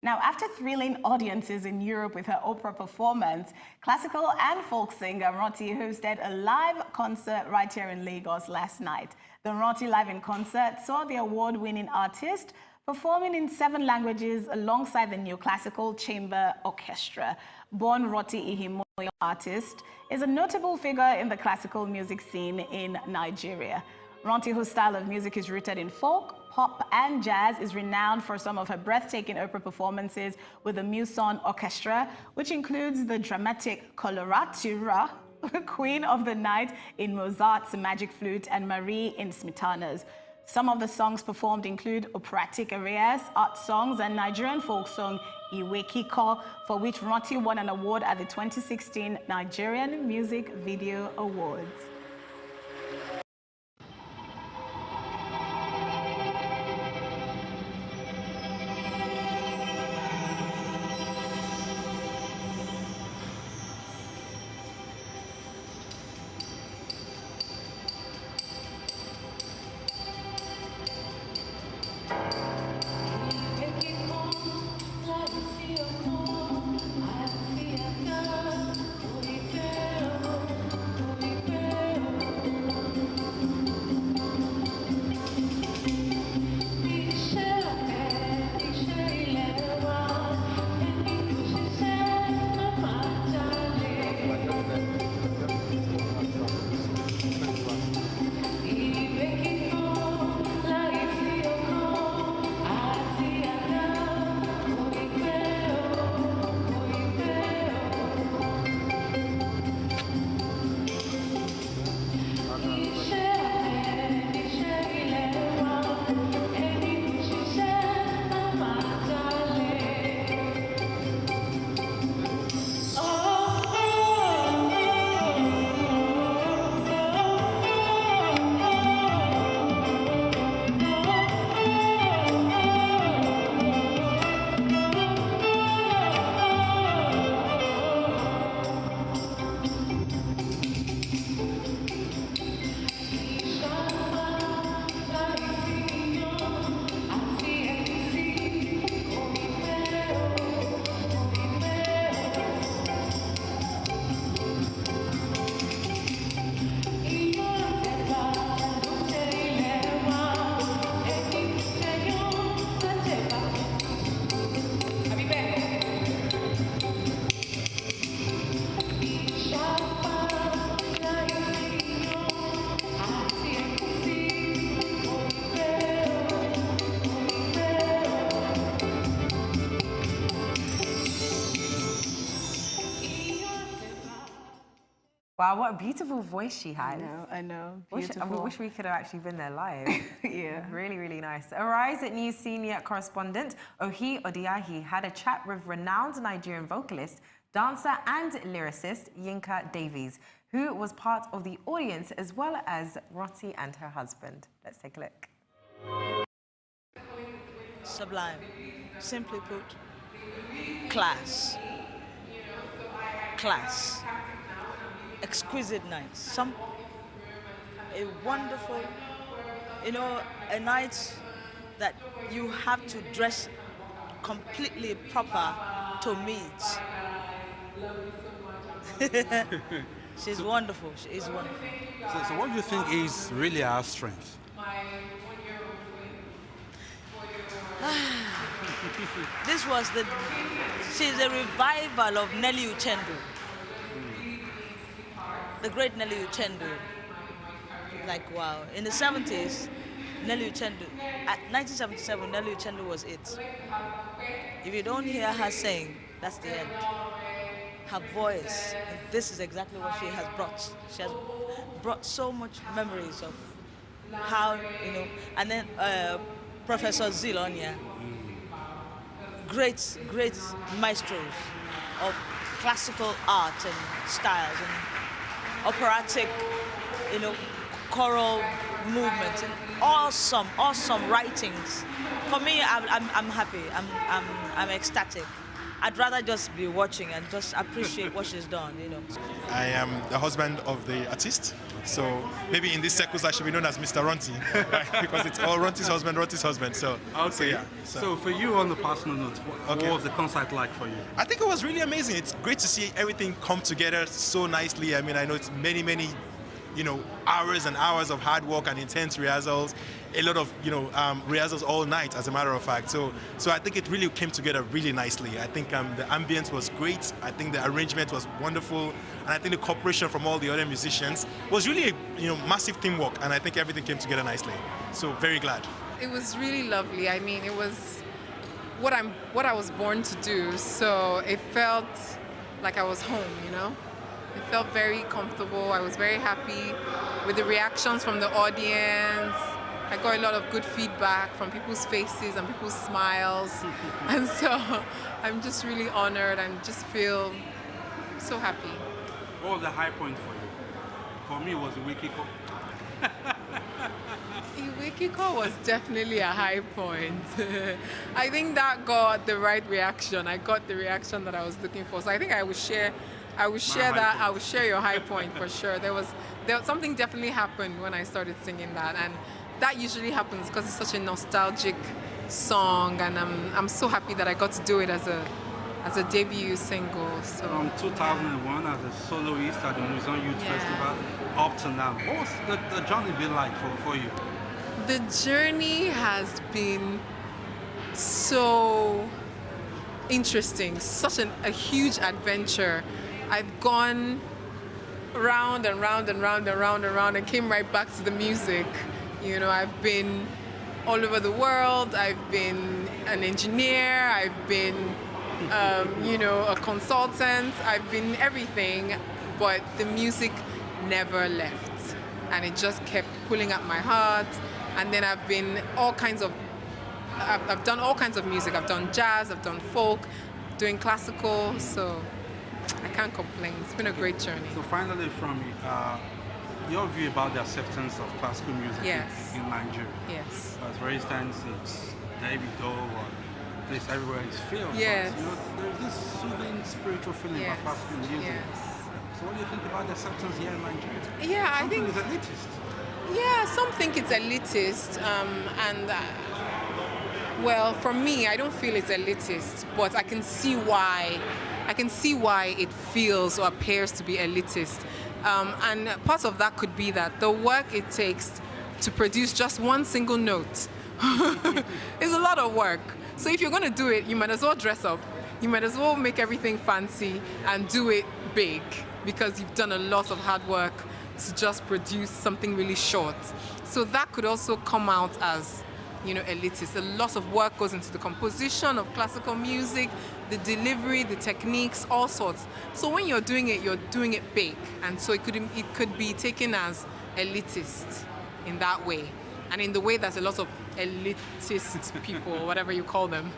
Now, after thrilling audiences in Europe with her opera performance, classical and folk singer Ranti hosted a live concert right here in Lagos last night. The Ranti Live in Concert saw the award-winning artist performing in 7 languages alongside the Neoclassical Chamber Orchestra. Born Ranti Ihimoyo artist is a notable figure in the classical music scene in Nigeria. Ranti, whose style of music is rooted in folk, pop, and jazz, is renowned for some of her breathtaking opera performances with the Muson Orchestra, which includes the dramatic Coloratura, Queen of the Night in Mozart's Magic Flute, and Marie in Smetana's. Some of the songs performed include operatic arias, art songs, and Nigerian folk song Iwe Kiko, for which Ranti won an award at the 2016 Nigerian Music Video Awards. Wow, what a beautiful voice she has. I know. Beautiful. I wish we could have actually been there live. Yeah. Really, really nice. Arise at News senior correspondent Odiai had a chat with renowned Nigerian vocalist, dancer and lyricist Yinka Davies, who was part of the audience as well as Ranti and her husband. Let's take a look. Sublime. Simply put, class. Class. Exquisite night. A wonderful, a night that you have to dress completely proper to meet. She's wonderful. She is wonderful. So what do you think is really our strength? She's a revival of Nelly Uchendu. The great Nelly Uchendu. Like, wow. In the 70s, Nelly Uchendu, at 1977, Nelly Uchendu was it. If you don't hear her sing, that's the end. Her voice, this is exactly what she has brought. She has brought so much memories of how, and then Professor Zilonia, great maestros of classical art and styles and operatic, choral movements and awesome writings. For me, I'm happy. I'm ecstatic. I'd rather just be watching and just appreciate what she's done, you know. I am the husband of the artist, so maybe in these circles I should be known as Mr. Ranti, right? Because it's all Ranti's husband. So, Okay. so yeah. So for you, on the personal note, what was the concert like for you? I think it was really amazing. It's great to see everything come together so nicely. I mean, I know it's many, hours and hours of hard work and intense rehearsals. A lot of, rehearsals all night, as a matter of fact. So I think it really came together really nicely. I think the ambience was great. I think the arrangement was wonderful. And I think the cooperation from all the other musicians was really, massive teamwork. And I think everything came together nicely. So very glad. It was really lovely. I mean, it was what I was born to do. So it felt like I was home, It felt very comfortable. I was very happy with the reactions from the audience. I got a lot of good feedback from people's faces and people's smiles. And so I'm just really honored and just feel so happy. What was the high point for you? For me, it was the Wikiko. Iwekiko was definitely a high point. I think that got the right reaction. I got the reaction that I was looking for. So I think I would share your high point for sure. There was something definitely happened when I started singing that, and that usually happens because it's such a nostalgic song, and I'm so happy that I got to do it as a debut single. So From 2001 as a soloist at the Museum Youth Festival up to now, what was the journey been like for you? the journey has been so interesting, such a huge adventure. I've gone round and round and round and round and round and came right back to the music. You know, I've been all over the world. I've been an engineer. I've been, a consultant. I've been everything, but the music never left. And it just kept pulling at my heart. And then I've been I've done all kinds of music. I've done jazz, I've done folk, doing classical, so I can't complain. It's been a great journey. So finally, from your view about the acceptance of classical music in Nigeria. Yes. As for instance, it's David Doe or this everywhere is filled. Yes. But, there's this soothing spiritual feeling about classical music. Yes. So what do you think about the acceptance here in Nigeria? Yeah, I think it's elitist. Yeah, some think it's elitist, well, for me, I don't feel it's elitist, but I can see why. It feels or appears to be elitist, and part of that could be that the work it takes to produce just one single note is a lot of work. So if you're going to do it, you might as well dress up. You might as well make everything fancy and do it big, because you've done a lot of hard work to just produce something really short. So that could also come out as, elitist. A lot of work goes into the composition of classical music, the delivery, the techniques, all sorts. So when you're doing it big, and so it could be taken as elitist in that way, and in the way that a lot of elitist people, or whatever you call them,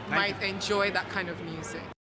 might enjoy that kind of music.